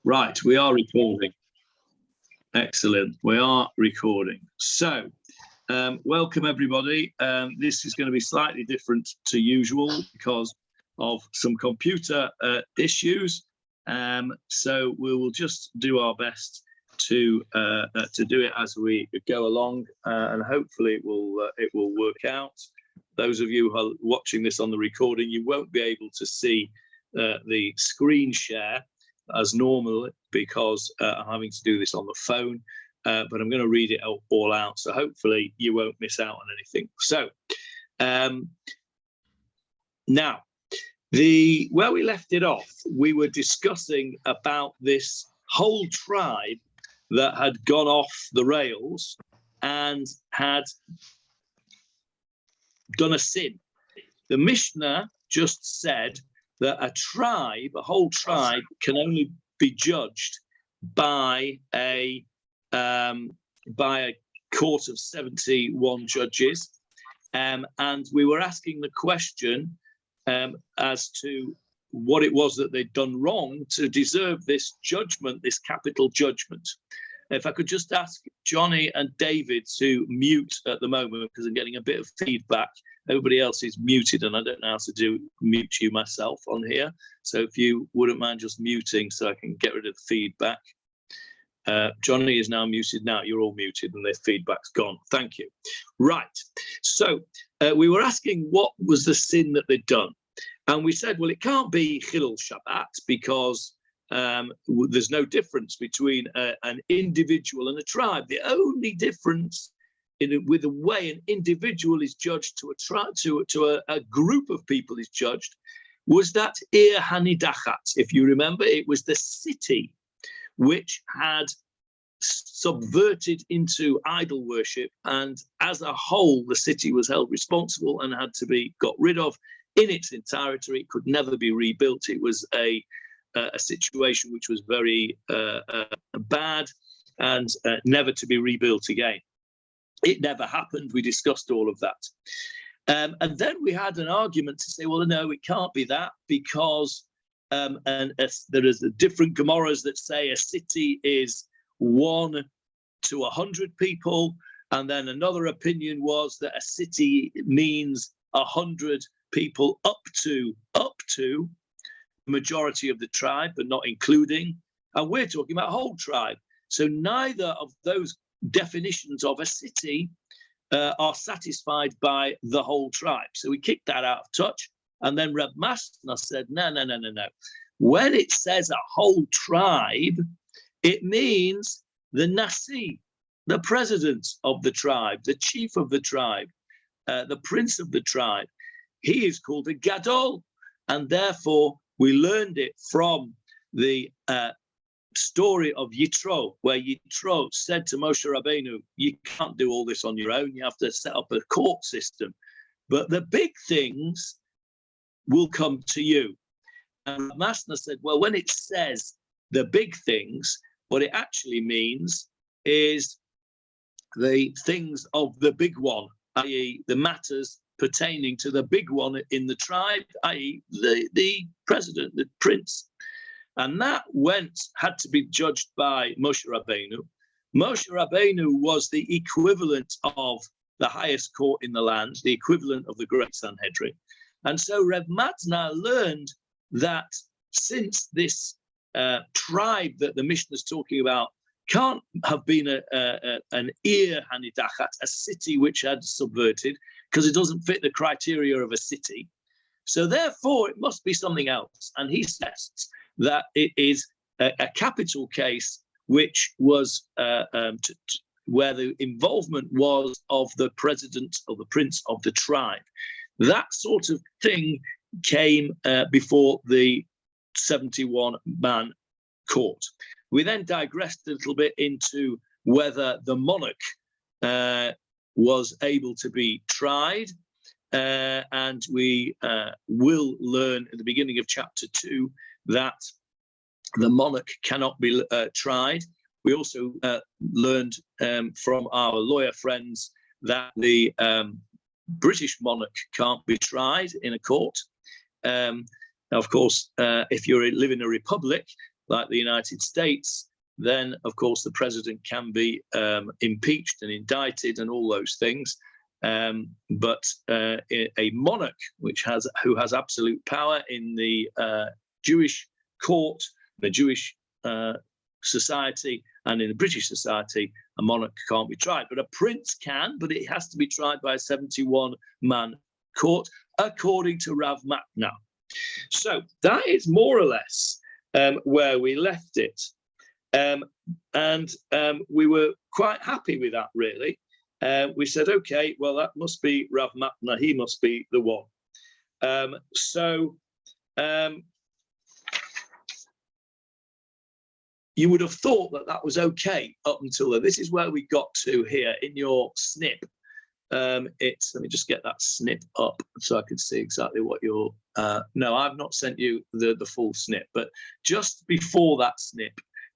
Right, we are recording. Excellent. We are recording. So, welcome everybody. This is going to be slightly different to usual because of some computer issues. So we will just do our best to do it as we go along, and hopefully it will work out. Those of you who are watching this on the recording, you won't be able to see the screen share as normal because I'm having to do this on the phone, but I'm going to read it all out, so hopefully you won't miss out on anything. So now, where we left it off, we were discussing about this whole tribe that had gone off the rails and had done a sin. The Mishnah just said that a whole tribe, can only be judged by a court of 71 judges, and we were asking the question as to what it was that they'd done wrong to deserve this judgment, this capital judgment. If I could just ask Johnny and David to mute at the moment, because I'm getting a bit of feedback. Everybody else is muted, and I don't know how to mute you myself on here. So if you wouldn't mind just muting so I can get rid of the feedback. Johnny is now muted. Now you're all muted and the feedback's gone. Thank you. Right. So we were asking what was the sin that they'd done. And we said, well, it can't be Chilul Shabbat because there's no difference between an individual and a tribe. The only difference with the way an individual is judged to a tribe, to a group of people is judged, was that Ir Hanidachat. If you remember, it was the city which had subverted into idol worship, and as a whole, the city was held responsible and had to be got rid of in its entirety. It could never be rebuilt. It was a situation which was very bad and never to be rebuilt again. It never happened. We discussed all of that. And then we had an argument to say, well, no, it can't be that because there is different Gemarahs that say a city is 1 to 100 people. And then another opinion was that a city means 100 people up to the majority of the tribe, but not including. And we're talking about whole tribe. So neither of those definitions of a city are satisfied by the whole tribe. So we kicked that out of touch. And then Reb Masna said, no. When it says a whole tribe, it means the Nasi, the president of the tribe, the chief of the tribe, the prince of the tribe. He is called a Gadol. And therefore, we learned it from the story of Yitro, where Yitro said to Moshe Rabbeinu, you can't do all this on your own. You have to set up a court system. But the big things will come to you. And Masna said, well, when it says the big things, what it actually means is the things of the big one, i.e. the matters pertaining to the big one in the tribe, i.e. the president, the prince. And that had to be judged by Moshe Rabbeinu. Moshe Rabbeinu was the equivalent of the highest court in the land, the equivalent of the Great Sanhedrin. And so Reb Matna learned that since this tribe that the Mishnah is talking about can't have been an Ir Hanidachat, a city which had subverted, because it doesn't fit the criteria of a city. So therefore, it must be something else. And he says that it is a capital case, which was where the involvement was of the president or the prince of the tribe. That sort of thing came before the 71-man court. We then digressed a little bit into whether the monarch was able to be tried, and we will learn at the beginning of chapter 2 that the monarch cannot be tried. We also learned from our lawyer friends that the British monarch can't be tried in a court. Now, of course, if you live in a republic, like the United States, then, of course, the president can be impeached and indicted and all those things. But a monarch, who has absolute power in the Jewish court, the Jewish society, and in the British society, a monarch can't be tried. But a prince can, but it has to be tried by a 71-man court, according to Rav Matna. So that is more or less where we left it. And we were quite happy with that, really. We said, okay, well, that must be Rav Matna. He must be the one. You would have thought that that was okay up until then. This is where we got to here in your snip. Let me just get that snip up so I can see exactly what you're. No, I've not sent you the full snip, but just before that snip,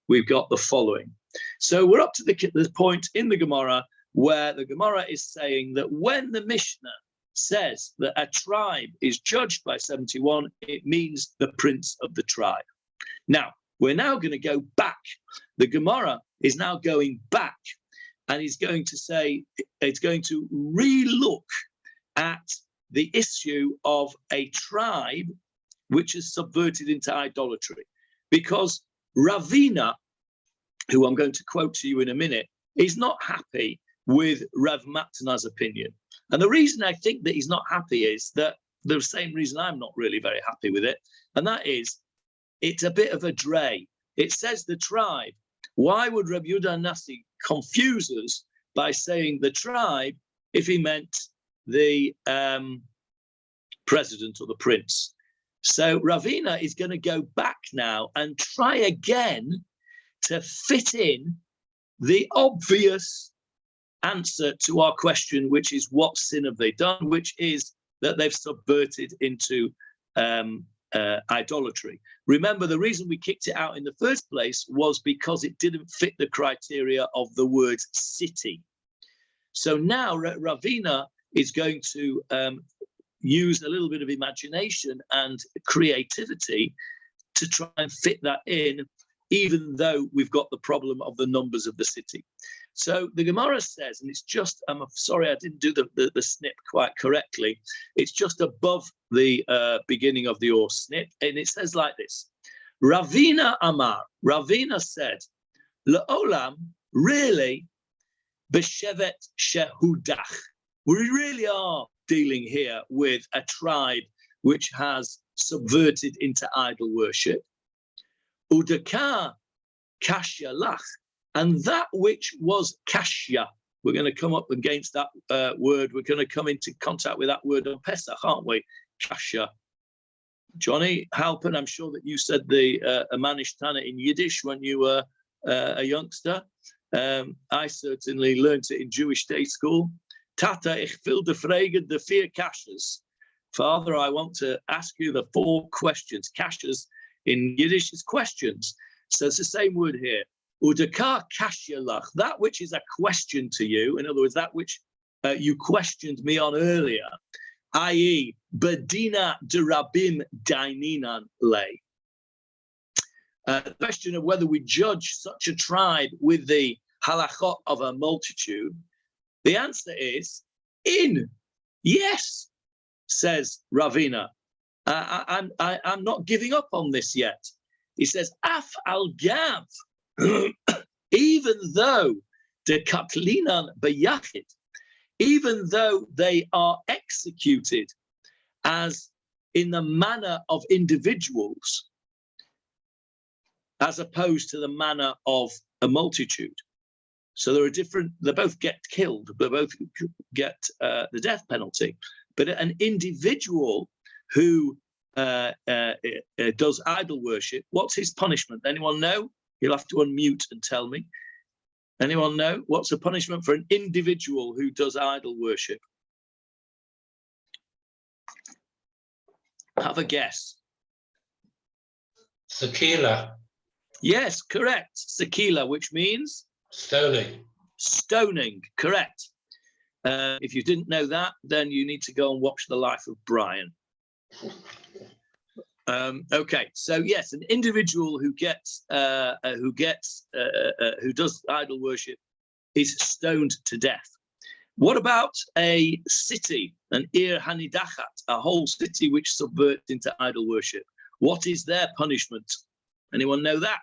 we've got the following. So we're up to the point in the Gemarah where the Gemarah is saying that when the Mishnah says that a tribe is judged by 71, it means the prince of the tribe. Now, we're now going to go back. The Gemarah is now going back, and he's going to say, it's going to re-look at the issue of a tribe which is subverted into idolatry. Because Ravina, who I'm going to quote to you in a minute, is not happy with Rav Matna's opinion. And the reason I think that he's not happy is that the same reason I'm not really very happy with it, and that is, it's a bit of a dray. It says the tribe. Why would Rabbi Yehuda Nasi confuse us by saying the tribe if he meant the president or the prince? So Ravina is going to go back now and try again to fit in the obvious answer to our question, which is what sin have they done, which is that they've subverted into idolatry. Remember, the reason we kicked it out in the first place was because it didn't fit the criteria of the word city. So now Ravina is going to use a little bit of imagination and creativity to try and fit that in, even though we've got the problem of the numbers of the city. So the Gemarah says, and it's just, I'm sorry I didn't do the snip quite correctly, it's just above the beginning of your snip, and it says like this: Ravina Amar, Ravina said, Le'olam, really, B'shevet Shehudach. We really are dealing here with a tribe which has subverted into idol worship. Udaka Kashya Lach. And that which was kashya, we're going to come up against that word. We're going to come into contact with that word on Pesach, aren't we? Kashya. Johnny Halpern, I'm sure that you said the Manish Tana in Yiddish when you were a youngster. I certainly learned it in Jewish day school. Tata, ich will de fragen de 4 kashas. Father, I want to ask you the 4 questions. Kashas in Yiddish is questions. So it's the same word here. Udaka kashyalach, that which is a question to you, in other words, that which you questioned me on earlier, i.e., bedina de rabim daininan lay. The question of whether we judge such a tribe with the halachot of a multitude, the answer is in. Yes, says Ravina. I'm not giving up on this yet. He says, af al gav. Even though the katlinan beyachid, even though they are executed as in the manner of individuals, as opposed to the manner of a multitude. So there are different, they both get killed, they both get the death penalty. But an individual who does idol worship, what's his punishment? Anyone know? You'll have to unmute and tell me. Anyone know? What's the punishment for an individual who does idol worship? Have a guess. Sakila. Yes, correct. Sakila, which means? Stoning. Stoning, correct. If you didn't know that, then you need to go and watch The Life of Brian. Okay, so yes, an individual who does idol worship is stoned to death. What about a city, an Ir Hanidachat, a whole city which subverts into idol worship? What is their punishment? Anyone know that?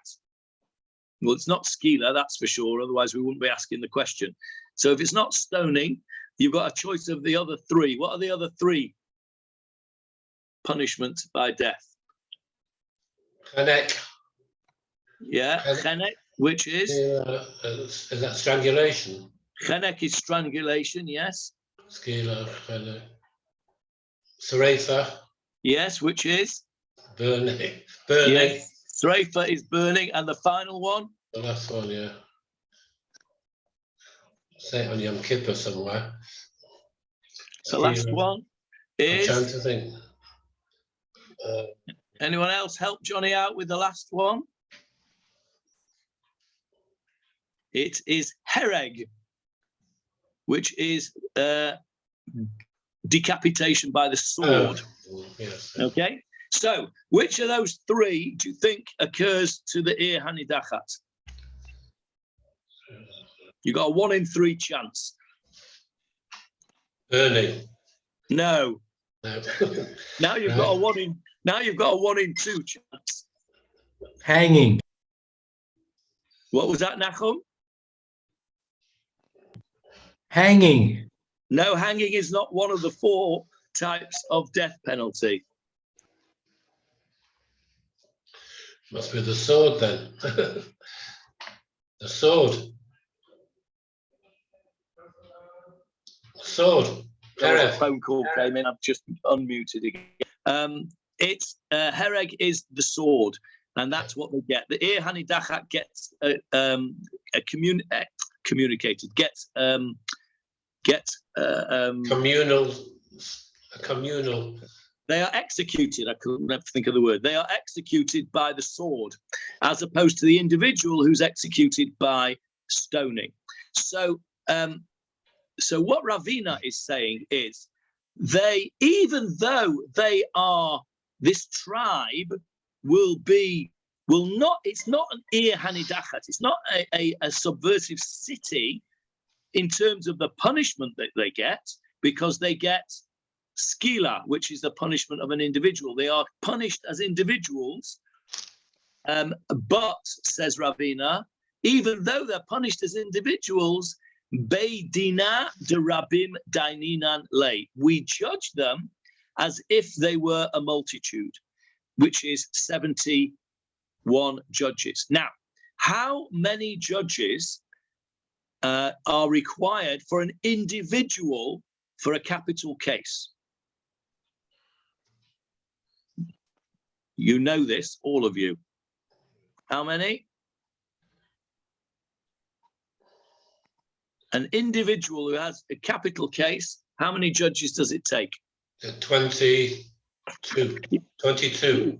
Well, it's not skila, that's for sure. Otherwise, we wouldn't be asking the question. So if it's not stoning, you've got a choice of the other three. What are the other three punishments by death? Chenek. Yeah, chenek, which is? Is that strangulation? Chenek is strangulation, yes. Skila, chenek. Srefa. Yes, which is? Burning. Yes, Srefa is burning. And the final one? The last one, yeah. Say it on Yom Kippur somewhere. The last one is? I'm trying to think. Anyone else help Johnny out with the last one? It is hereg, which is decapitation by the sword. Yes. Okay, so which of those three do you think occurs to the Ir Hanidachat? You got a 1 in 3 chance. Burning. No. No. Now you've got a 1 in. Now you've got a 1 in 2 chance. Hanging. What was that, Nachum? Hanging. No, hanging is not one of the 4 types of death penalty. Must be the sword then. The sword. Sword. A phone call came in. I've just unmuted again. It's hereg is the sword, and that's what they get. The Ir Hanidachat gets communicated. Communal. They are executed. I couldn't never think of the word. They are executed by the sword, as opposed to the individual who's executed by stoning. So, so what Ravina is saying is, even though they are this tribe, it's not an Ir Hanidachat. It's not a subversive city in terms of the punishment that they get, because they get skila, which is the punishment of an individual. They are punished as individuals, but, says Ravina, even though they're punished as individuals, Beidina de Rabim Daininan Lei, we judge them as if they were a multitude, which is 71 judges. Now, how many judges are required for an individual for a capital case? You know this, all of you. How many? An individual who has a capital case, how many judges does it take? 22. 22.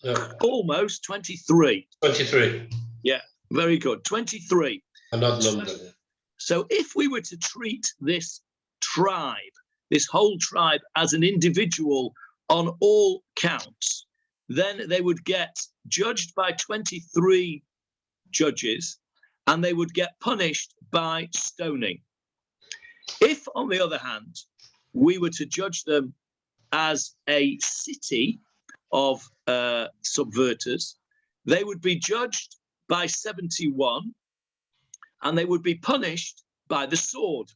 No. Almost 23. 23. Yeah, very good. 23. Another number. So if we were to treat this tribe, this whole tribe, as an individual on all counts, then they would get judged by 23 judges, and they would get punished by stoning. If, on the other hand, we were to judge them as a city of subverters, they would be judged by 71, and they would be punished by the sword.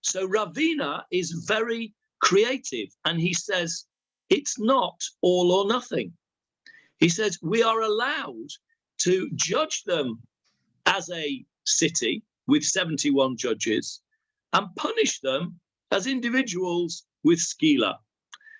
So Ravina is very creative, and he says it's not all or nothing. He says we are allowed to judge them as a city with 71 judges and punish them as individuals with skila.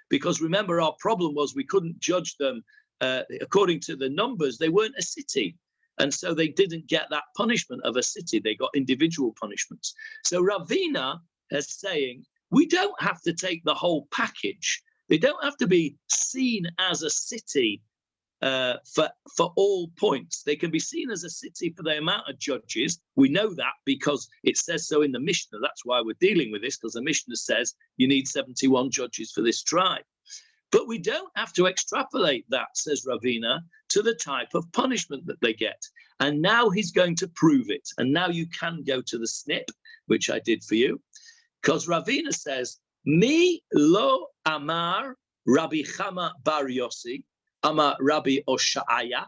Because remember, our problem was we couldn't judge them according to the numbers. They weren't a city. And so they didn't get that punishment of a city. They got individual punishments. So Ravina is saying, we don't have to take the whole package. They don't have to be seen as a city for all points. They can be seen as a city for the amount of judges. We know that because it says so in the Mishnah. That's why we're dealing with this, because the Mishnah says you need 71 judges for this tribe. But we don't have to extrapolate that, says Ravina, to the type of punishment that they get. And now he's going to prove it. And now you can go to the snip, which I did for you, because Ravina says, Mi lo amar Rabbi Chama bar Yossi, amar Rabbi Oshaya.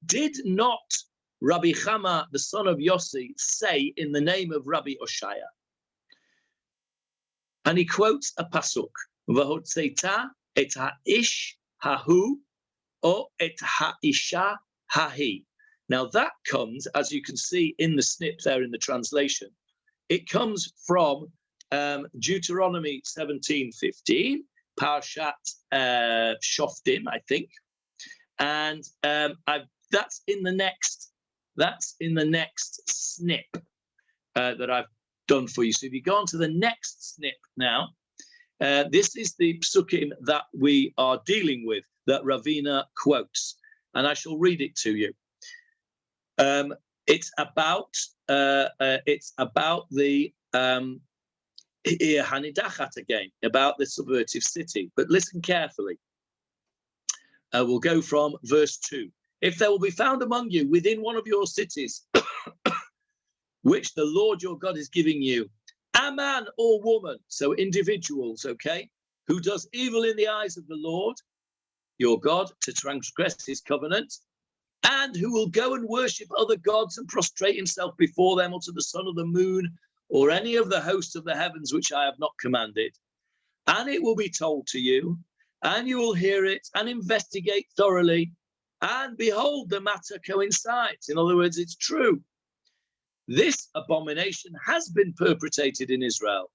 Did not Rabbi Chama, the son of Yossi, say in the name of Rabbi Oshaya? And he quotes a pasuk, V'hotzeita et ha'ish hahu o et ha'isha hahi. Now that comes, as you can see in the snip there in the translation, it comes from Deuteronomy 17:15, Parshat Shoftim, I think, and that's in the next snip that I've done for you. So if you go on to the next snip now, this is the psukim that we are dealing with, that Ravina quotes, and I shall read it to you. It's about the Hanidachat again, about the subversive city. But listen carefully. We'll go from verse 2. If there will be found among you within one of your cities, which the Lord your God is giving you, a man or woman, so individuals, okay, who does evil in the eyes of the Lord your God to transgress his covenant, and who will go and worship other gods and prostrate himself before them or to the sun or the moon or any of the hosts of the heavens which I have not commanded. And it will be told to you, and you will hear it and investigate thoroughly, and behold, the matter coincides. In other words, it's true. This abomination has been perpetrated in Israel.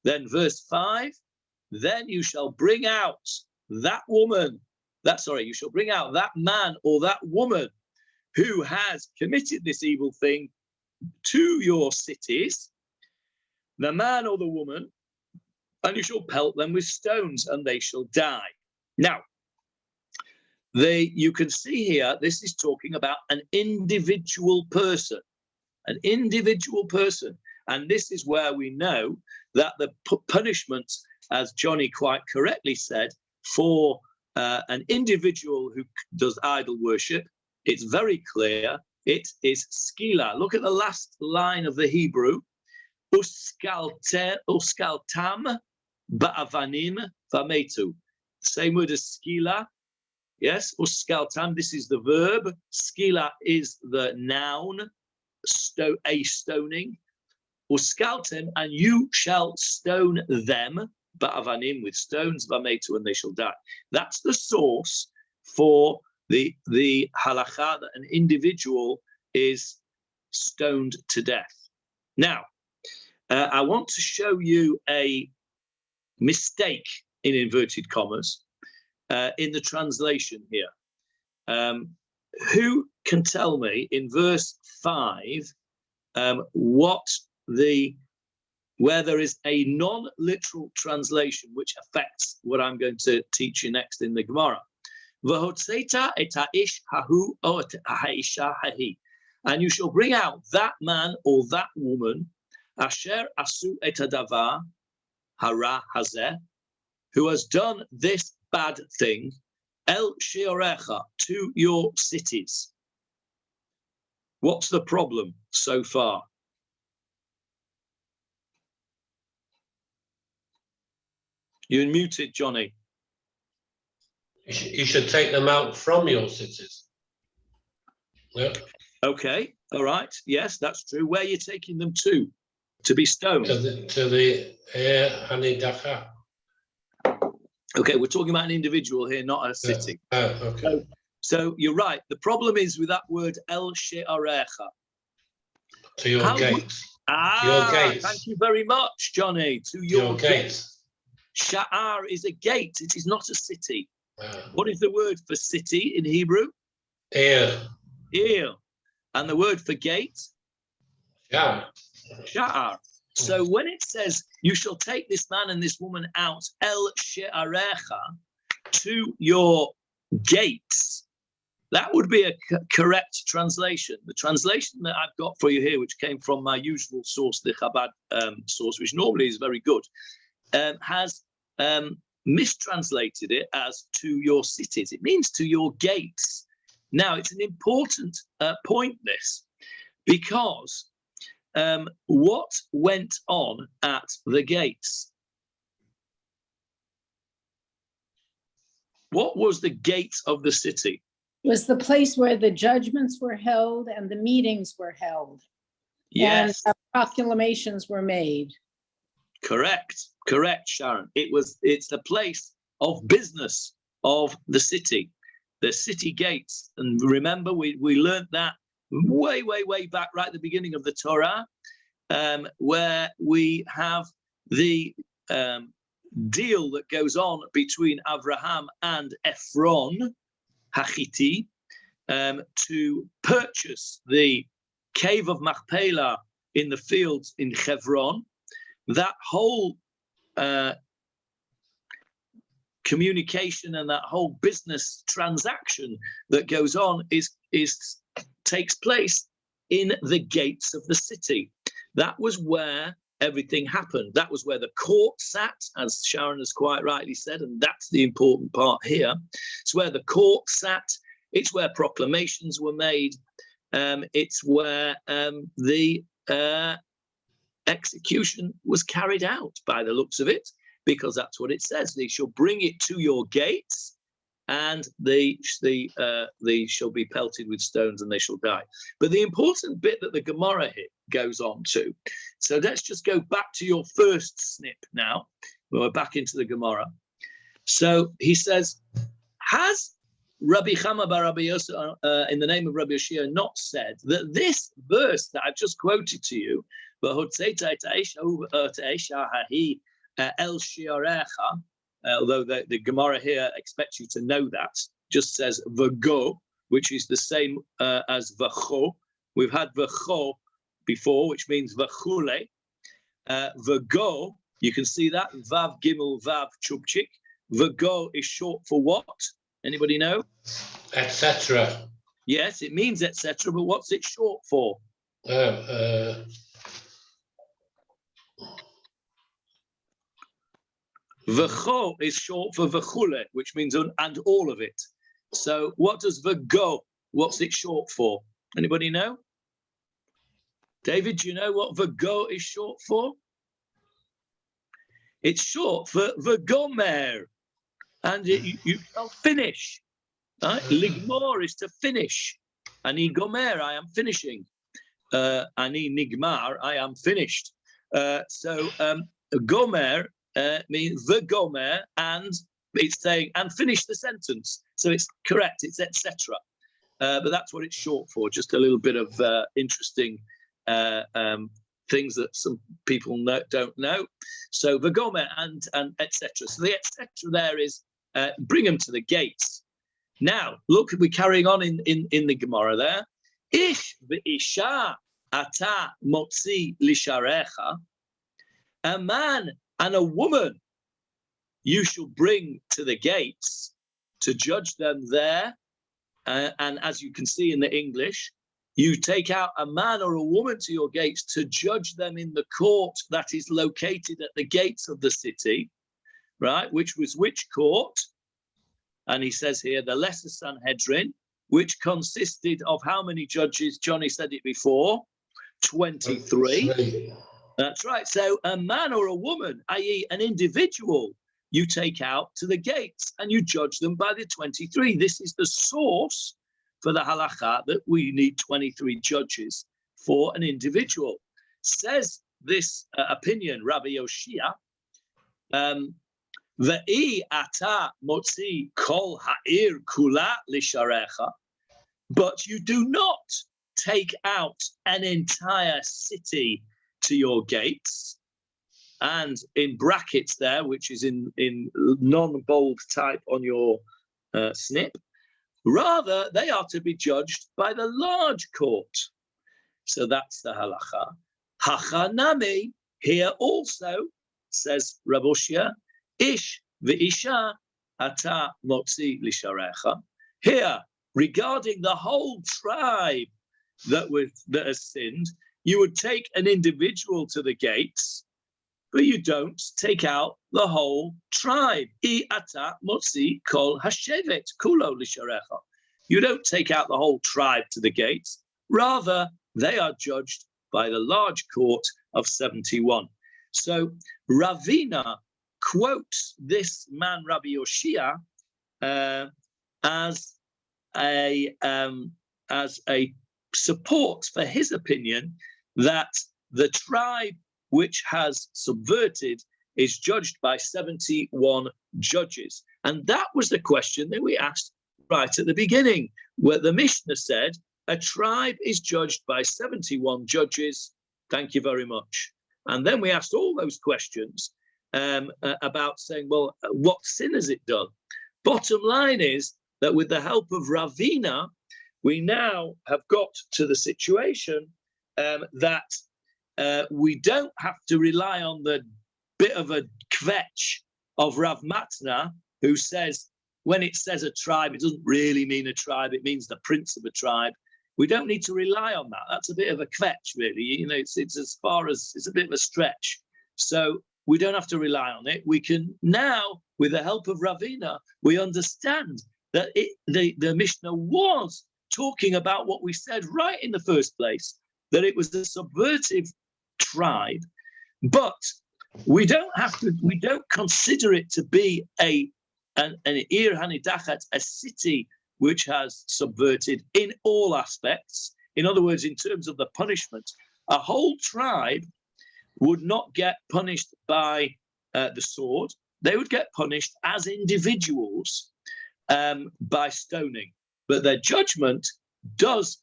Then verse 5, then you shall bring out that woman, you shall bring out that man or that woman who has committed this evil thing to your cities, the man or the woman, and you shall pelt them with stones, and they shall die. Now, you can see here, this is talking about an individual person, and this is where we know that the punishment, as Johnny quite correctly said, for an individual who does idol worship, it's very clear. It is skila. Look at the last line of the Hebrew. Uskaltam ba'avanim v'metu. Same word as skila. Yes, uskaltam. This is the verb. Skila is the noun. A stoning. Uskaltam, and you shall stone them. Ba'avanim, with stones, v'metu, and they shall die. That's the source for the halakha that an individual is stoned to death. Now, I want to show you a mistake, in inverted commas, in the translation here. Who can tell me in verse 5 where there is a non-literal translation which affects what I'm going to teach you next in the Gemara? V'hotzeita et ha'ish hahu o et ha'isha hahi. And you shall bring out that man or that woman, asher asu et hadavar hara hazeh, who has done this bad thing, el sheorecha, to your cities. What's the problem so far? You're muted, Johnny. You should take them out from your cities. Yeah. Okay, all right. Yes, that's true. Where are you taking them to? To be stoned? To the Hanidacha. Okay, we're talking about an individual here, not a city. Okay. So you're right. The problem is with that word el she'arecha. To your gates. Your gates. Thank you very much, Johnny. To your gates. Sha'ar is a gate. It is not a city. What is the word for city in Hebrew? Ir. And the word for gate? Sha'ar. So when it says, you shall take this man and this woman out, el she'arecha, to your gates, that would be a correct translation. The translation that I've got for you here, which came from my usual source, the Chabad source, which normally is very good, has mistranslated it as to your cities. It means to your gates. Now, it's an important point, this, because what went on at the gates? What was the gate of the city? It was the place where the judgments were held and the meetings were held. Yes. And proclamations were made. Correct, Sharon. It's the place of business of the city gates. And remember, we learned that way back, right at the beginning of the Torah, where we have the deal that goes on between Abraham and Ephron Hachiti to purchase the cave of Machpelah in the fields in Hebron. That whole communication and that whole business transaction that goes on takes place in the gates of the city. That was where everything happened. That was where the court sat, as Sharon has quite rightly said, and that's the important part here. It's where the court sat. It's where proclamations were made. It's where the execution was carried out, by the looks of it, because that's what it says. They shall bring it to your gates, and they shall be pelted with stones, and they shall die. But the important bit that the Gemarah here goes on to, so let's just go back to your first snip now. We're back into the Gemarah. So he says, has Rabbi Chama bar Rabbi Yosef, in the name of Rabbi Yoshia, not said that this verse that I've just quoted to you, although the Gemarah here expects you to know that, just says v'go, which is the same as v'cho. We've had v'cho before, which means v'chule. V'go, you can see that, vav gimel vav chubchik. V'go is short for what? Anybody know? Etc. Yes, it means etc., but what's it short for? V'cho is short for v'chule, which means and all of it. So what does v'go, what's it short for? Anybody know? David, do you know what v'go is short for? It's short for v'gomer, and you shall finish. Right? Ligmor is to finish. Ani gomer, I am finishing. Ani nigmar, I am finished. So gomer means the gomer, and it's saying and finish the sentence. So it's correct. It's etc. But that's what it's short for. Just a little bit of interesting things that some people don't know. So the gomer and etc. So the etc. there is bring them to the gates. Now look, we're carrying on in the Gemarah there. Ish v'isha ata motzi lisharecha. A man and a woman you shall bring to the gates to judge them there. And as you can see in the English, you take out a man or a woman to your gates to judge them in the court that is located at the gates of the city, right? Which was which court? And he says here, the Lesser Sanhedrin, which consisted of how many judges? Johnny said it before, 23. That's right. So a man or a woman, i.e. an individual, you take out to the gates and you judge them by the 23. This is the source for the halakha that we need 23 judges for an individual. Says this opinion, Rabbi Yoshia, Ve'i ata motzi kol ha'ir kula lisharecha, but you do not take out an entire city to your gates. And in brackets there, which is in non-bold type on your snip, rather they are to be judged by the large court. So that's the halacha. Hachanami, here also, says Rabbi Shia, ish v'isha ata motzi lisharecha. Here, regarding the whole tribe that has sinned, you would take an individual to the gates, but you don't take out the whole tribe. I ata motzi kol hashevet kulo lisharecha. You don't take out the whole tribe to the gates. Rather, they are judged by the large court of 71. So Ravina quotes this man, Rabbi Yoshia, as a support for his opinion that the tribe which has subverted is judged by 71 judges. And that was the question that we asked right at the beginning, where the Mishnah said, a tribe is judged by 71 judges. Thank you very much. And then we asked all those questions about saying, well, what sin has it done? Bottom line is that with the help of Ravina, we now have got to the situation that we don't have to rely on the bit of a kvetch of Rav Matna, who says, when it says a tribe, it doesn't really mean a tribe, it means the prince of a tribe. We don't need to rely on that. That's a bit of a kvetch, really. You know, it's as far as, it's a bit of a stretch. So we don't have to rely on it. We can now, with the help of Ravina, we understand that the Mishnah was talking about what we said right in the first place, that it was a subversive tribe, but we don't consider it to be an Ir Hanidachat, a city which has subverted in all aspects. In other words, in terms of the punishment, a whole tribe would not get punished by the sword. They would get punished as individuals by stoning. But their judgment does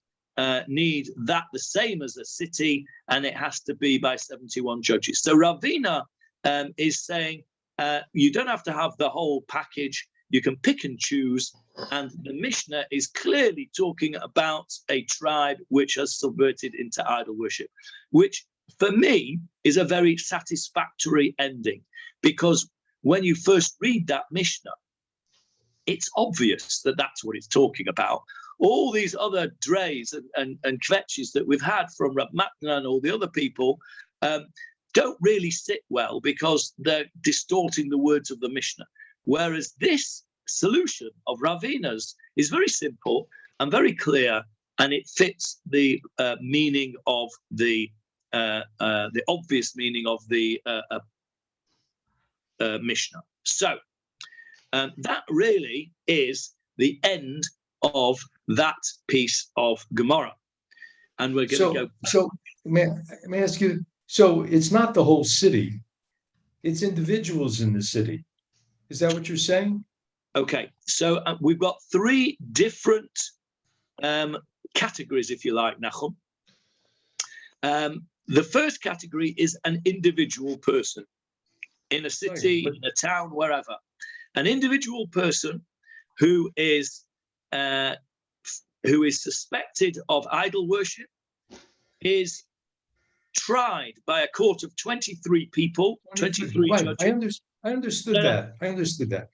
need that the same as a city, and it has to be by 71 judges. So Ravina is saying you don't have to have the whole package. You can pick and choose. And the Mishnah is clearly talking about a tribe which has subverted into idol worship, which for me is a very satisfactory ending, because when you first read that Mishnah, it's obvious that that's what it's talking about. All these other drays and kvetches that we've had from Rav Matna and all the other people don't really sit well, because they're distorting the words of the Mishnah. Whereas this solution of Ravina's is very simple and very clear, and it fits the meaning of the obvious meaning of the Mishnah. So that really is the end of that piece of Gemarah, and we're going to go. So may I ask you? So it's not the whole city; it's individuals in the city. Is that what you're saying? Okay. So we've got three different categories, if you like, Nachum. The first category is an individual person in a city, in a town, wherever. An individual person who is suspected of idol worship is tried by a court of 23 people, 23 judges. I understood that. I understood that.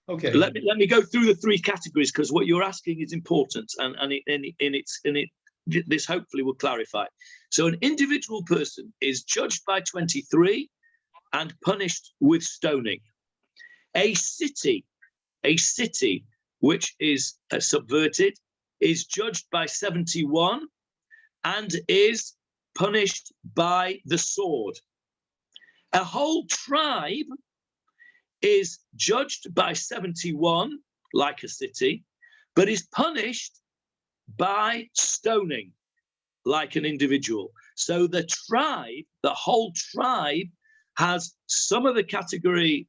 Okay. Let me go through the three categories, because what you're asking is important, and this hopefully will clarify. So an individual person is judged by 23 and punished with stoning. A city which is subverted is judged by 71 and is punished by the sword. A whole tribe is judged by 71, like a city, but is punished by stoning, like an individual. So the tribe, the whole tribe, has some of the category,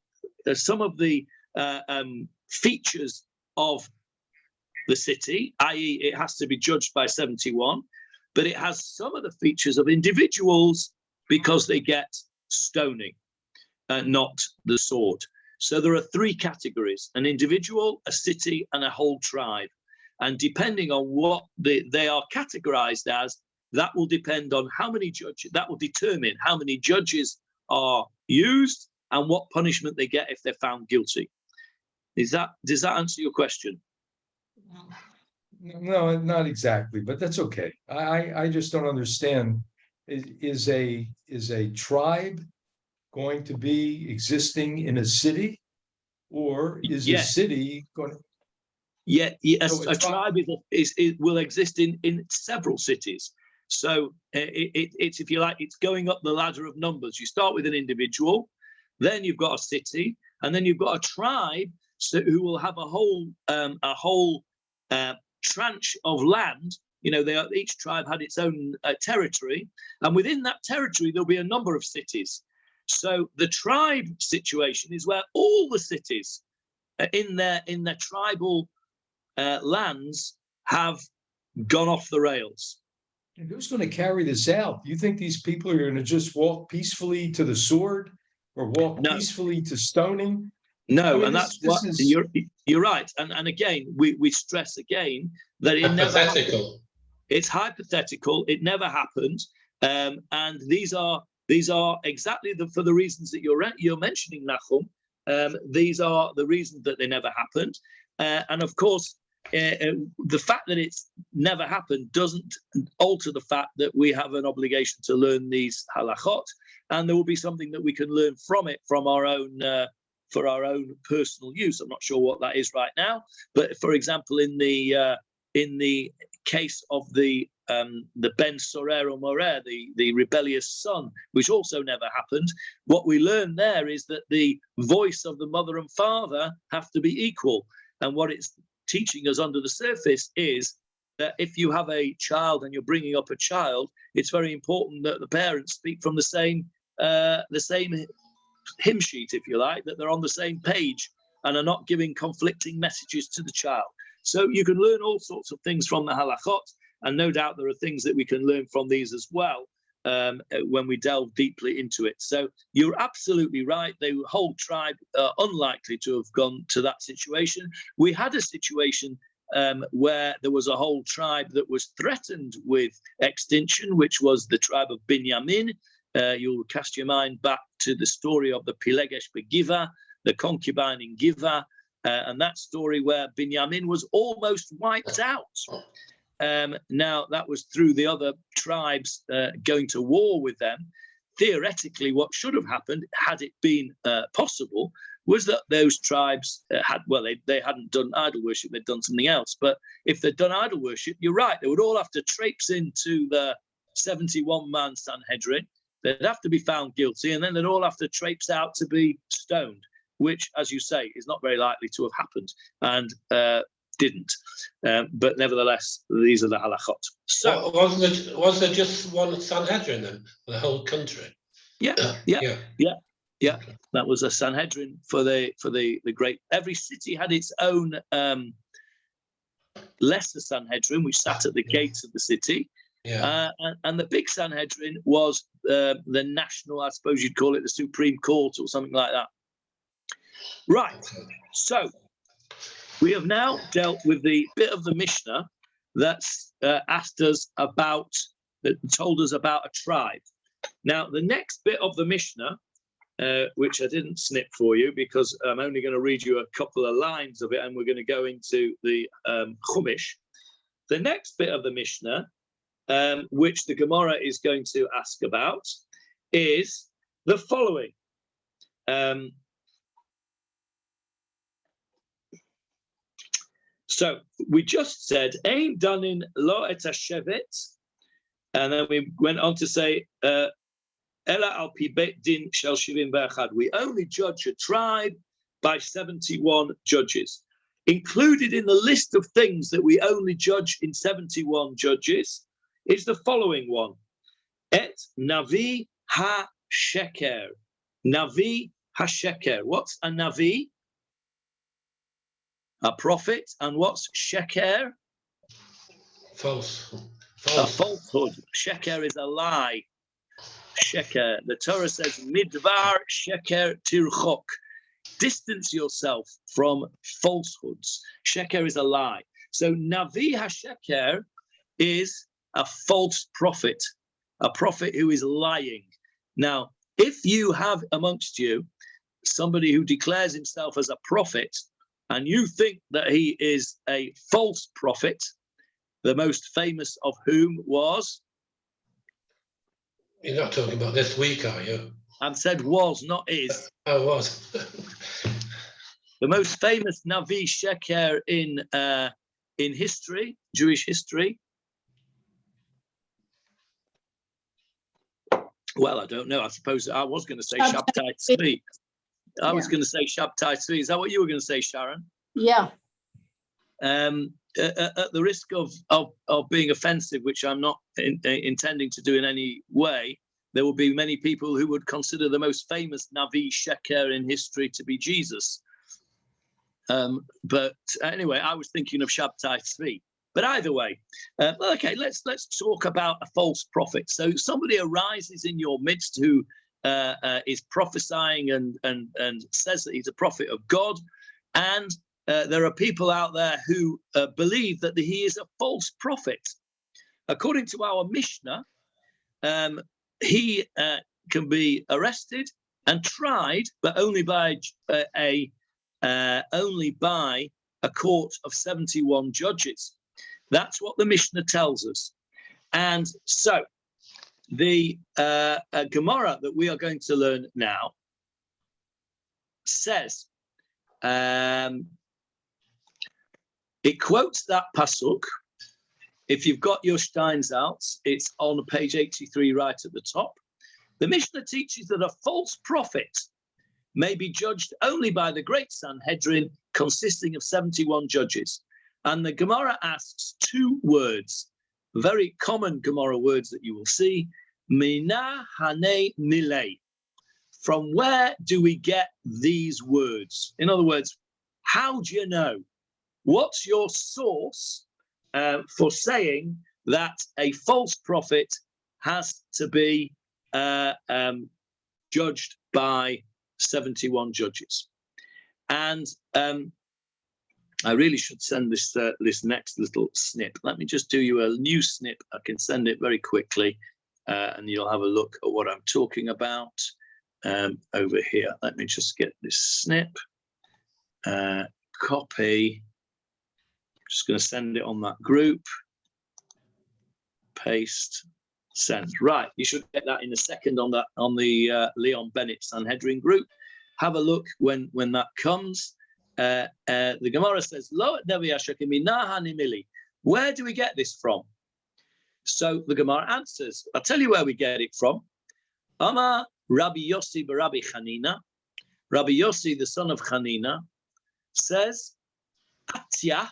some of the features of the city, i.e. it has to be judged by 71, but it has some of the features of individuals because they get stoning, not the sword. So there are three categories: an individual, a city, and a whole tribe. And depending on what they are categorized as, that will depend on how many judges, that will determine how many judges are used and what punishment they get if they're found guilty. Does that answer your question? No, not exactly, but that's okay. I just don't understand. Is a tribe going to be existing in a city? Or is a Yes. city going? Yeah, So a it's tribe will exist in several cities. So it's, if you like, it's going up the ladder of numbers. You start with an individual, then you've got a city, and then you've got a tribe, who will have a whole tranche of land. You know, each tribe had its own territory, and within that territory there'll be a number of cities. So the tribe situation is where all the cities in their tribal lands have gone off the rails. And who's going to carry this out? Do you think these people are going to just walk peacefully to the sword, or walk No. peacefully to stoning? No, I mean, and this that's what is you're right. And again, we stress again that it never happened. Hypothetical. It's hypothetical. It never happened. And these are exactly for the reasons that you're mentioning, Nachum. These are the reasons that they never happened. And of course, the fact that it's never happened doesn't alter the fact that we have an obligation to learn these halachot, and there will be something that we can learn from it from our own for our own personal use. I'm not sure what that is right now, but for example, in the case of the Ben Sorer or Morer, the rebellious son, which also never happened, what we learn there is that the voice of the mother and father have to be equal. And what it's teaching us under the surface is that if you have a child and you're bringing up a child, it's very important that the parents speak from the same hymn sheet, if you like, that they're on the same page and are not giving conflicting messages to the child. So you can learn all sorts of things from the halachot, and no doubt there are things that we can learn from these as well when we delve deeply into it. So you're absolutely right. The whole tribe are unlikely to have gone to that situation. We had a situation where there was a whole tribe that was threatened with extinction, which was the tribe of Binyamin. You'll cast your mind back to the story of the Pilegesh Begiva, the concubine in Giva, and that story where Binyamin was almost wiped out. Now, that was through the other tribes going to war with them. Theoretically, what should have happened, had it been possible, was that those tribes they hadn't done idol worship, they'd done something else. But if they'd done idol worship, you're right, they would all have to traipse into the 71-man Sanhedrin. They'd have to be found guilty, and then they'd all have to traipse out to be stoned, which, as you say, is not very likely to have happened, and didn't. But nevertheless, these are the halachot. So, was there just one Sanhedrin then for the whole country? Yeah. That was a Sanhedrin for the great. Every city had its own lesser Sanhedrin, which sat at the gates of the city. Yeah. And the big Sanhedrin was the national, I suppose you'd call it, the Supreme Court or something like that. Right. So we have now dealt with the bit of the Mishnah that's told us about a tribe. Now, the next bit of the Mishnah, which I didn't snip for you because I'm only going to read you a couple of lines of it, and we're going to go into the Chumash. The next bit of the Mishnah, which the Gemarah is going to ask about, is the following. So we just said, Ein danin lo et hashevet, and then we went on to say, Ela al pi bet din shel shivim ve'echad. We only judge a tribe by 71 judges. Included in the list of things that we only judge in 71 judges is the following one. Et navi ha-sheker. Navi ha-sheker. What's a navi? A prophet. And what's sheker? False. A falsehood. Sheker is a lie. Sheker. The Torah says, midvar sheker tirchok. Distance yourself from falsehoods. Sheker is a lie. So Navi HaSheker is a false prophet, a prophet who is lying. Now, if you have amongst you somebody who declares himself as a prophet, and you think that he is a false prophet, the most famous of whom was? You're not talking about this week, are you? I've said was, not is. Oh, was. The most famous Navi Sheker in history, Jewish history. Well, I don't know. I suppose I was going to say Shabtai Tzvi. I was going to say Shabtai Tzvi. Is that what you were going to say, Sharon? Yeah. At the risk of being offensive, which I'm not intending to do in any way, there will be many people who would consider the most famous Navi Sheker in history to be Jesus. But anyway, I was thinking of Shabtai Tzvi. But either way, okay, let's talk about a false prophet. So somebody arises in your midst who is prophesying and says that he's a prophet of God, and there are people out there who believe that he is a false prophet. According to our Mishnah, he can be arrested and tried, but only by a court of 71 judges. That's what the Mishnah tells us. And so the Gemarah that we are going to learn now says, it quotes that pasuk. If you've got your Steins out, it's on page 83 right at the top. The Mishnah teaches that a false prophet may be judged only by the great Sanhedrin consisting of 71 judges. And the Gemarah asks two words, very common Gemarah words that you will see, Mina hane milei. From where do we get these words? In other words, how do you know? What's your source for saying that a false prophet has to be judged by 71 judges? And I really should send this next little snip. Let me just do you a new snip. I can send it very quickly, and you'll have a look at what I'm talking about over here. Let me just get this snip. Copy. I'm just going to send it on that group. Paste. Send. Right. You should get that in a second on the Leon Bennett Sanhedrin group. Have a look when that comes. The Gemarah says, "Lo where do we get this from?" So the Gemarah answers, I'll tell you where we get it from. Amar Rabbi Yossi Rabbi Chanina. Rabbi Yossi, the son of Chanina, says, Atya,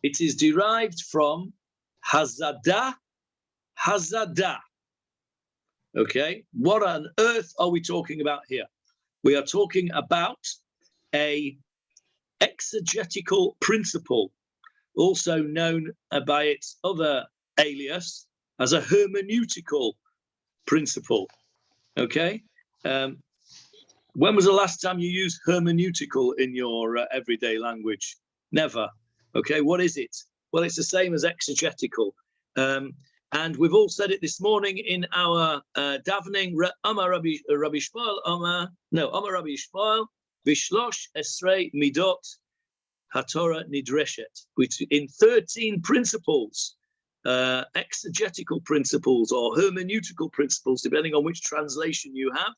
it is derived from Hazadah. Okay, what on earth are we talking about here? We are talking about a exegetical principle, also known by its other alias as a hermeneutical principle. Okay, when was the last time you used hermeneutical in your everyday language? Never. Okay, what is it? Well, it's the same as exegetical. And we've all said it this morning in our davening. Amar Rabbi Shmuel, Amar Rabbi Shmuel, Bishlosh Esrei Midot HaTorah Nidreshet. In 13 principles, exegetical principles or hermeneutical principles, depending on which translation you have,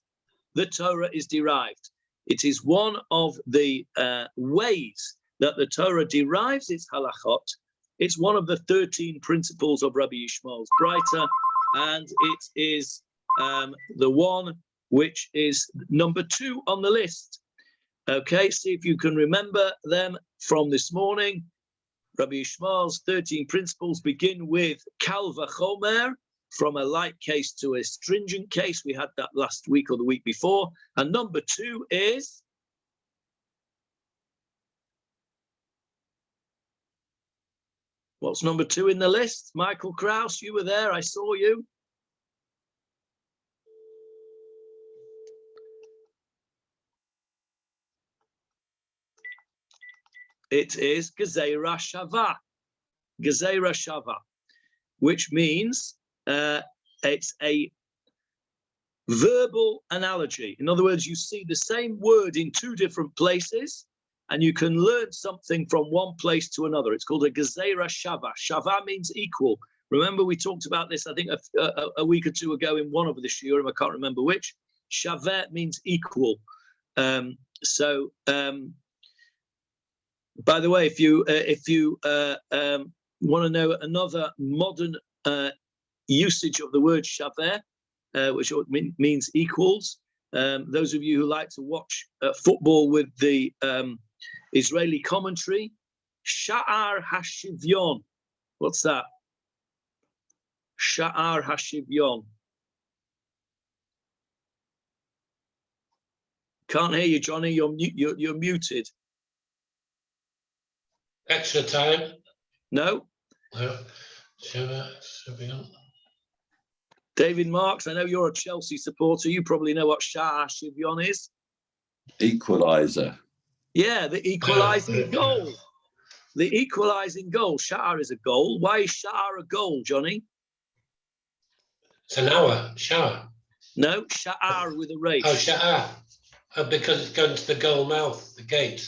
the Torah is derived. It is one of the ways that the Torah derives its halachot. It's one of the 13 principles of Rabbi Yishmael's Breita, and it is the one which is number 2 on the list. Okay, see if you can remember them from this morning. Rabbi Yishmael's 13 principles begin with Kal V'chomer, from a light case to a stringent case. We had that last week or the week before. And number 2 is what's number 2 in the list? Michael Krauss, you were there. I saw you. It is Gezeirah Shava. Gezeirah Shava, which means it's a verbal analogy. In other words, you see the same word in 2 different places, and you can learn something from one place to another. It's called a Gezeirah Shava. Shava means equal. Remember, we talked about this, I think, a week or 2 ago in one of the shiurim, I can't remember which. Shavet means equal. So, by the way, if you want to know another modern usage of the word shavet, which means equals, those of you who like to watch football with the Israeli commentary, Sha'ar Hashivyon. What's that? Sha'ar Hashivyon. Can't hear you, Johnny. You're muted. Extra time. No. No. Should be on. David Marks, I know you're a Chelsea supporter. You probably know what Sha'ar Hashivyon is. Equalizer. Yeah, the equalising goal. The equalising goal. Sha'ar is a goal. Why is Sha'ar a goal, Johnny? It's an hour. Shower. No, Sha'ar with a race. Oh, Sha'ar. Oh, because it's going to the goal mouth, the gate.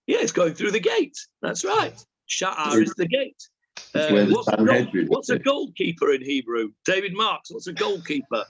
Yeah, it's going through the gate. That's right. Sha'ar is the gate. It's where the Sanhedrin What's a is. goalkeeper in Hebrew? David Marks, what's a goalkeeper?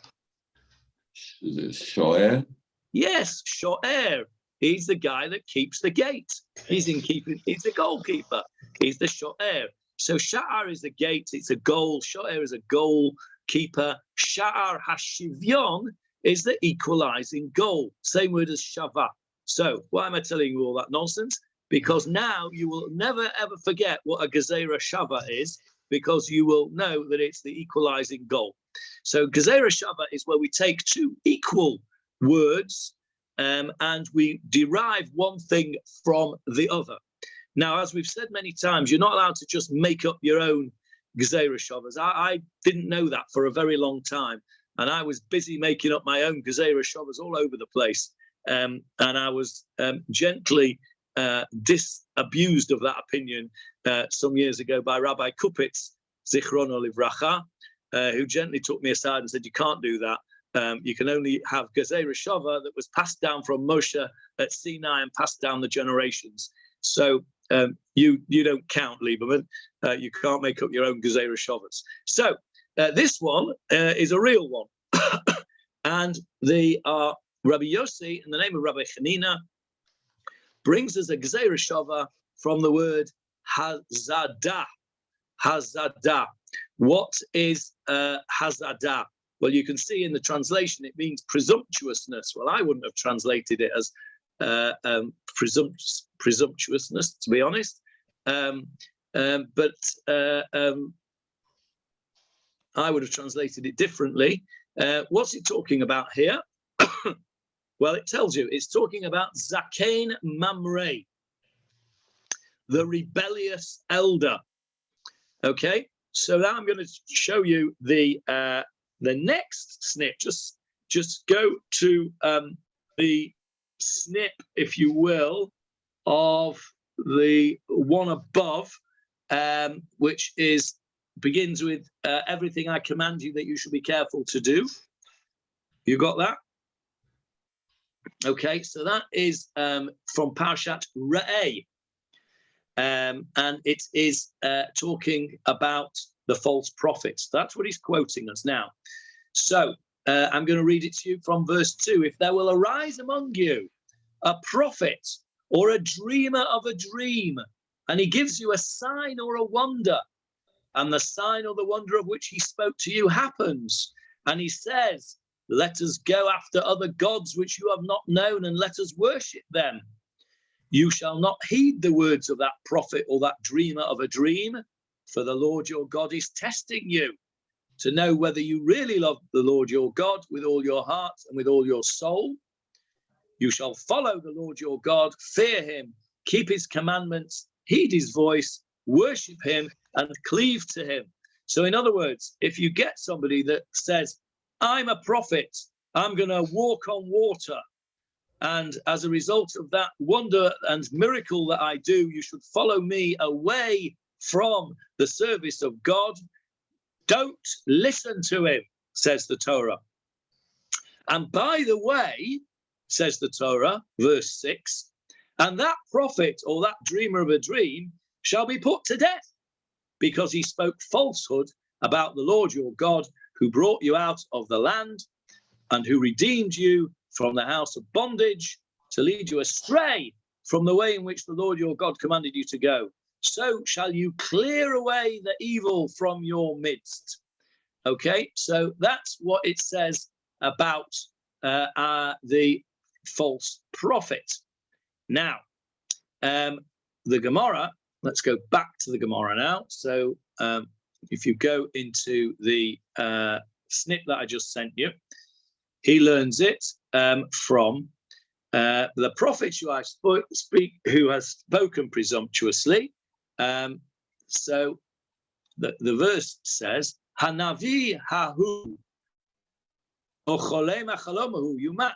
Is it Shoer? Yes, Sho'er. He's the guy that keeps the gate. He's the goalkeeper. He's the Sho'er. So Sha'ar is the gate. It's a goal. Sho'er is a goalkeeper. Sha'ar Hashivyon is the equalizing goal. Same word as Shava. So why am I telling you all that nonsense? Because now you will never, ever forget what a Gezerah Shava is, because you will know that it's the equalizing goal. So Gezerah Shava is where we take two equal words and we derive one thing from the other. Now, as we've said many times, you're not allowed to just make up your own Gezerah Shavas. I didn't know that for a very long time. And I was busy making up my own Gezerah Shavas all over the place. And I was gently disabused of that opinion some years ago by Rabbi Kupitz, Zichrono Livracha, who gently took me aside and said, you can't do that. You can only have Gezerah Shava that was passed down from Moshe at Sinai and passed down the generations. So you don't count, Lieberman. You can't make up your own Gezerah Shavas. So this one is a real one. And they are Rabbi Yossi, in the name of Rabbi Chanina, brings us a Gezerah Shava from the word Hazadah. Hazadah. What is Hazadah? Well, you can see in the translation it means presumptuousness. Well, I wouldn't have translated it as presumptuousness, to be honest. But I would have translated it differently. What's it talking about here? Well, it tells you it's talking about Zakein Mamre, the rebellious elder. Okay, so now I'm going to show you the next snip. Just go to the snip, if you will, of the one above, which begins with everything I command you that you should be careful to do. You got that? Okay, so that is from Parashat Re'eh, and it is talking about the false prophets. That's what he's quoting us now. So I'm going to read it to you from verse 2. If there will arise among you a prophet or a dreamer of a dream, and he gives you a sign or a wonder, and the sign or the wonder of which he spoke to you happens, and he says, let us go after other gods which you have not known, and let us worship them. You shall not heed the words of that prophet or that dreamer of a dream, for the Lord your God is testing you to know whether you really love the Lord your God with all your heart and with all your soul. You shall follow the Lord your God, fear him, keep his commandments, heed his voice, worship him, and cleave to him. So in other words, if you get somebody that says, I'm a prophet, I'm going to walk on water, and as a result of that wonder and miracle that I do, you should follow me away from the service of God, don't listen to him, says the Torah. And by the way, says the Torah, verse 6, and that prophet or that dreamer of a dream shall be put to death, because he spoke falsehood about the Lord your God, who brought you out of the land and who redeemed you from the house of bondage to lead you astray from the way in which the Lord your God commanded you to go. So shall you clear away the evil from your midst. Okay, so that's what it says about the false prophet. Now, the Gemarah, let's go back to the Gemarah now. So if you go into the snip that I just sent you, he learns it from the prophet who I speak, who has spoken presumptuously. So the verse says, Hanavi hahu ocholem achalomahu yumat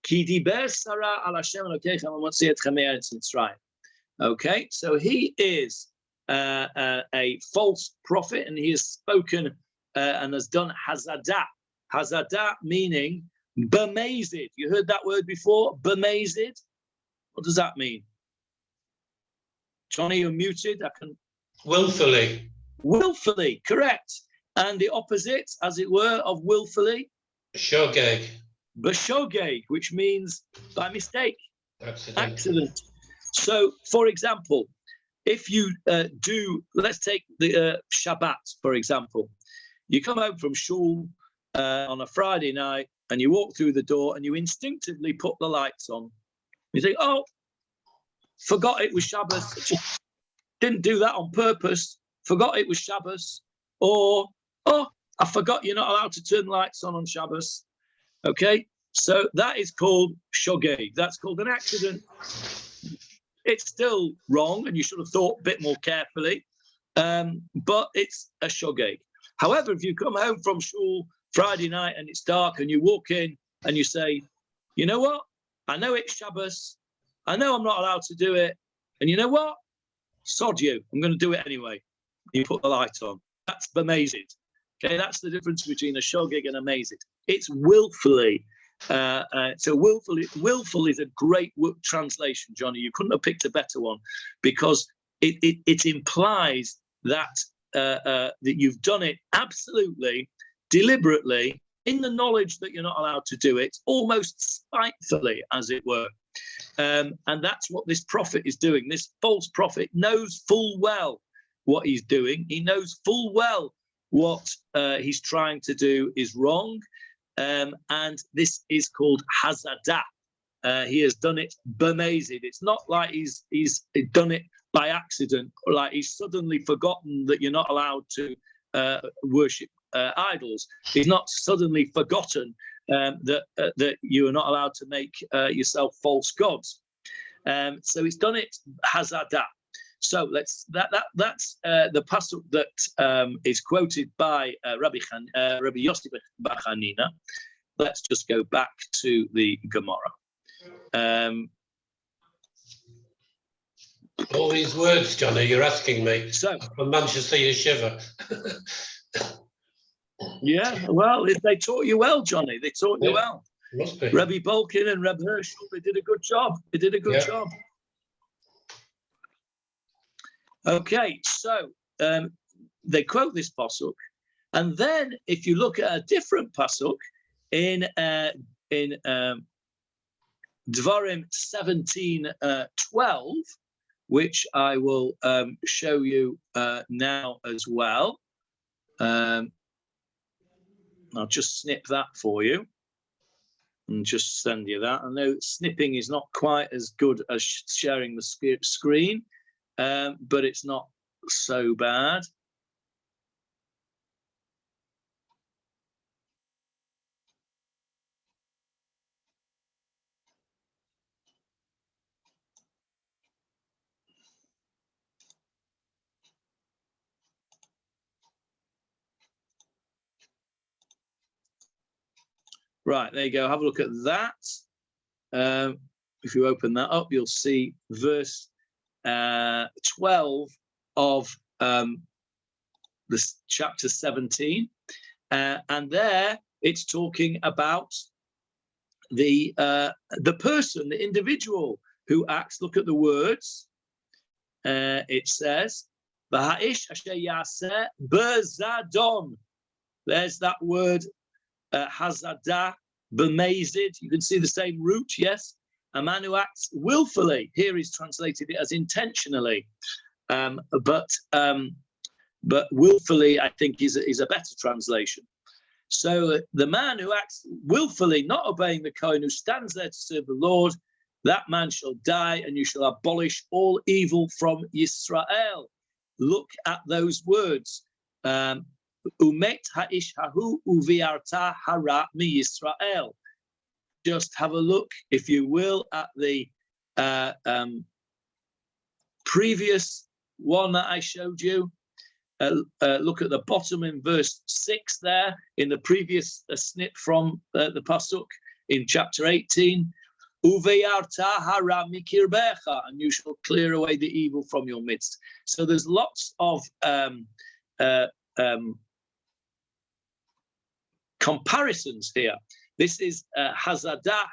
ki diber sara al Hashem Elokechem amotzi etchem me'eretz Mitzrayim. Okay, so he is a false prophet, and he has spoken and has done hazadah. Hazadah meaning bemazed. You heard that word before? Bemazed. What does that mean? Johnny, you're muted. I can. Willfully. Willfully, correct. And the opposite, as it were, of willfully? Shogeg. B'shogeg, which means by mistake. Accident. So, for example, if you let's take the Shabbat, for example. You come home from shul on a Friday night, and you walk through the door, and you instinctively put the lights on. You think, oh, forgot it was Shabbos. Didn't do that on purpose. Forgot it was Shabbos. Or, oh, I forgot you're not allowed to turn lights on Shabbos. Okay? So that is called shogeg. That's called an accident. It's still wrong, and you should have thought a bit more carefully. But it's a shogeg. However, if you come home from shul Friday night and it's dark and you walk in and you say, you know what? I know it's Shabbos. I know I'm not allowed to do it. And you know what? Sod you. I'm going to do it anyway. You put the light on. That's bemazed. Okay, that's the difference between a shogeg and a mazed. It's willfully. So willful is a great translation, Johnny. You couldn't have picked a better one, because it implies that that you've done it absolutely, deliberately, in the knowledge that you're not allowed to do it, almost spitefully, as it were. And that's what this prophet is doing. This false prophet knows full well what he's doing. He knows full well what he's trying to do is wrong. And this is called hazadah. He has done it bemazed. It's not like he's done it by accident, or like he's suddenly forgotten that you're not allowed to worship idols. He's not suddenly forgotten that you are not allowed to make yourself false gods. So he's done it hazadah. So that's the pasuk that is quoted by Rabbi Yossi bar Chanina. Let's just go back to the Gemarah. All these words, Johnny, you're asking me. So From Manchester Yeshiva. Yeah, well, they taught you well, Johnny. They taught you well. Must be. Rabbi Bolkin and Reb Herschel, they did a good job. They did a good job. Okay, so they quote this pasuk, and then if you look at a different pasuk in Dvarim 17:12, which I will show you now as well. I'll just snip that for you and just send you that. I know snipping is not quite as good as sharing the screen, but it's not so bad. Right, there you go. Have a look at that. If you open that up, you'll see verse 12 of this chapter 17. And there it's talking about the person, the individual who acts. Look at the words. It says, "V'ha'ish asher yaseh b'zadon." There's that word Hazadah b'mezid. You can see the same root, yes. A man who acts willfully. Here he's translated it as intentionally, but willfully, I think, is a better translation. So the man who acts willfully, not obeying the Kohen, who stands there to serve the Lord, that man shall die, and you shall abolish all evil from Yisrael. Look at those words. Umet ha'ish hahu uviarta hara mi Yisrael. Just have a look, if you will, at the previous one that I showed you. Look at the bottom in verse 6 there, in the previous snip from the Pasuk in chapter 18. Uveyarta hara mikirbecha, and you shall clear away the evil from your midst. So there's lots of comparisons here. This is Hazadah.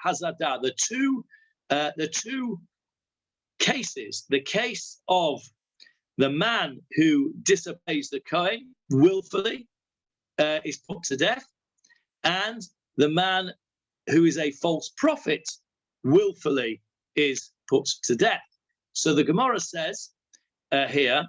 The two cases. The case of the man who disobeys the Kohen willfully is put to death, and the man who is a false prophet willfully is put to death. So the Gemara says here,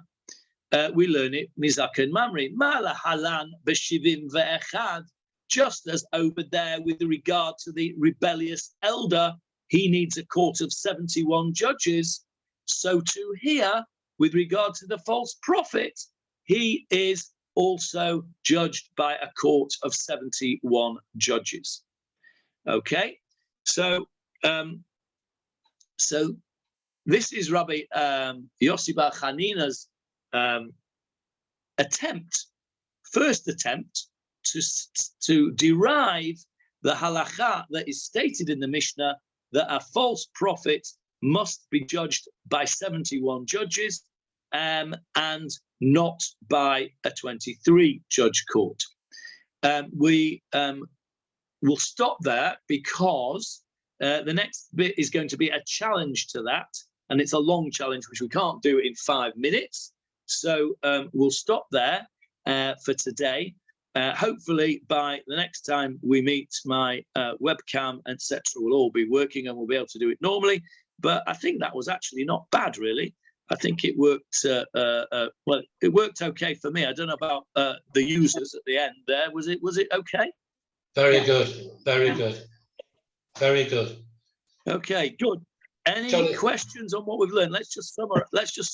we learn it, Mizaken Mamri, Mala Halan B'Shivim Ve'echad, just as over there with regard to the rebellious elder, he needs a court of 71 judges, so too here, with regard to the false prophet, he is also judged by a court of 71 judges. Okay, so this is Rabbi Yossi Bar Chanina's first attempt to derive the halacha that is stated in the Mishnah that a false prophet must be judged by 71 judges and not by a 23-judge court. We will stop there because the next bit is going to be a challenge to that, and it's a long challenge which we can't do in 5 minutes. So we'll stop there for today. Hopefully by the next time we meet, my webcam, etc., will all be working and we'll be able to do it normally. But I think that was actually not bad, really. I think it worked. Well, it worked okay for me. I don't know about the users at the end there. Was it okay? Very good. Very good. Very good. Okay, good. Any questions on what we've learned? Let's just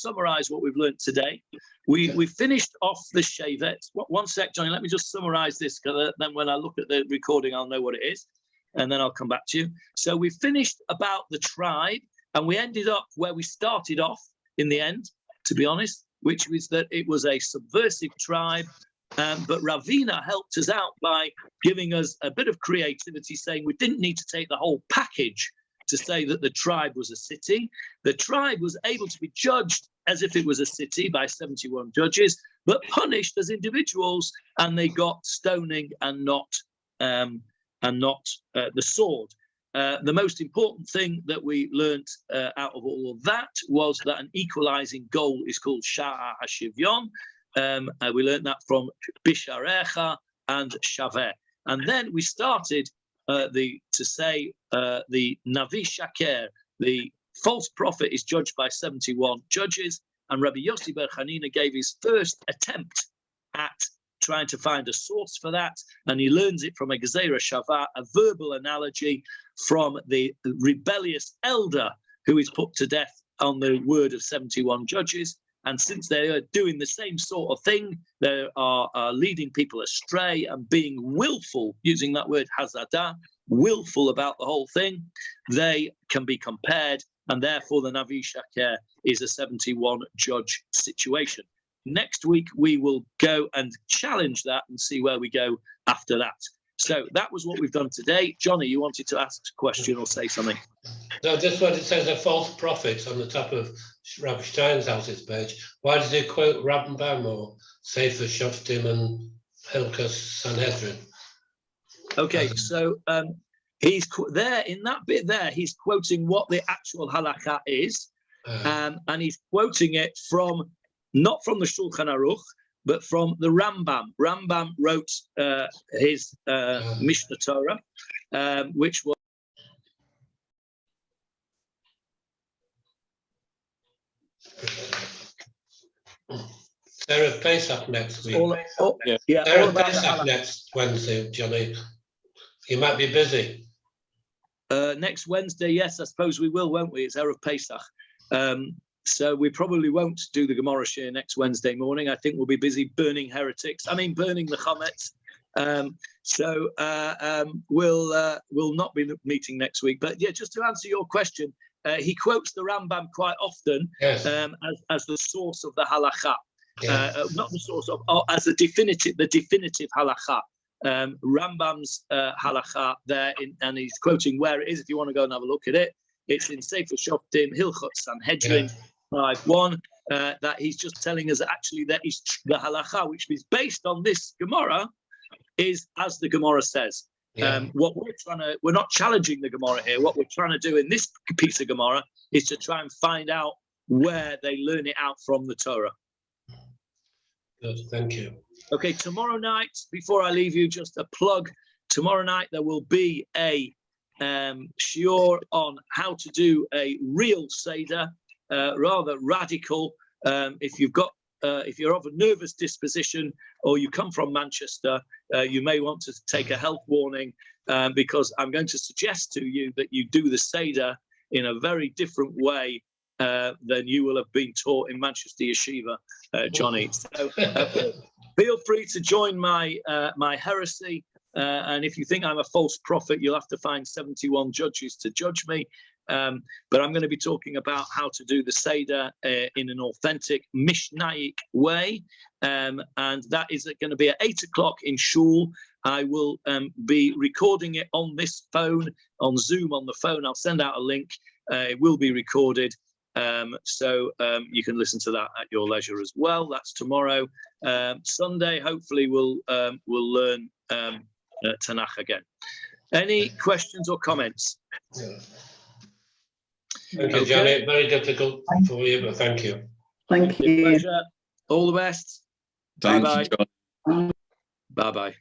summarize what we've learned today. We finished off the Shevet. One sec, Johnny. Let me just summarize this, because then when I look at the recording, I'll know what it is, and then I'll come back to you. So we finished about the tribe, and we ended up where we started off in the end, to be honest, which was that it was a subversive tribe. But Ravina helped us out by giving us a bit of creativity, saying we didn't need to take the whole package to say that the tribe was a city. The tribe was able to be judged as if it was a city by 71 judges, but punished as individuals, and they got stoning and not the sword. The most important thing that we learned out of all of that was that an equalizing goal is called Sha'a HaShivyon. We learned that from Bisharecha and Shaveh. And then we started to say the Navi Shaker, the false prophet, is judged by 71 judges, and Rabbi Yossi Bar Chanina gave his first attempt at trying to find a source for that, and he learns it from a Gezerah Shavah, a verbal analogy from the rebellious elder who is put to death on the word of 71 judges. And since they are doing the same sort of thing, they are leading people astray and being willful, using that word hazadah, willful about the whole thing, they can be compared, and therefore the Navi Shaker is a 71-judge situation. Next week, we will go and challenge that and see where we go after that. So that was what we've done today. Johnny, you wanted to ask a question or say something? No, just what it says, a false prophet on the top of Rabbi Steinhauser's page. Why does he quote Rambam or Sefer Shoftim and Hilchos Sanhedrin? Okay, so he's there in that bit there. He's quoting what the actual halakha is, and he's quoting it from not from the Shulchan Aruch, but from the Rambam. Rambam wrote his Mishnah Torah, which was Erev Pesach next week. all about Erev the Pesach halakha. next Wednesday, Johnny. You might be busy. Next Wednesday, yes, I suppose we will, won't we? It's Erev Pesach. So we probably won't do the Gemarah Shir next Wednesday morning. I think we'll be busy burning heretics. I mean, burning the chametz. We'll not be meeting next week. But yeah, just to answer your question, he quotes the Rambam quite often Yes. as the source of the halakha. Yes. Not the source of, as the definitive halakha. Rambam's halakha there, and he's quoting where it is. If you want to go and have a look at it, it's in Sefer Shoftim, Hilchot Sanhedrin, 5:1. That he's just telling us that actually that is the halakha, which is based on this Gemarah, is as the Gemarah says. What we're not challenging the Gemarah here. What we're trying to do in this piece of Gemarah is to try and find out where they learn it out from the Torah. Good, thank you. Okay, tomorrow night, before I leave you, just a plug. Tomorrow night there will be a shiur on how to do a real Seder, rather radical. If you're of a nervous disposition or you come from Manchester, you may want to take a health warning, because I'm going to suggest to you that you do the Seder in a very different way than you will have been taught in Manchester Yeshiva, Johnny. So feel free to join my heresy. And if you think I'm a false prophet, you'll have to find 71 judges to judge me. But I'm going to be talking about how to do the Seder in an authentic Mishnaic way. And that is going to be at 8 o'clock in Shul. I will be recording it on this phone, on Zoom on the phone. I'll send out a link. It will be recorded. So you can listen to that at your leisure as well. That's tomorrow. Sunday, hopefully, we'll learn Tanakh again. Any questions or comments? Thank you, Johnny. Very difficult for you, but thank you. Thank you. Pleasure. All the best. Thank Bye-bye. you, John. Bye-bye.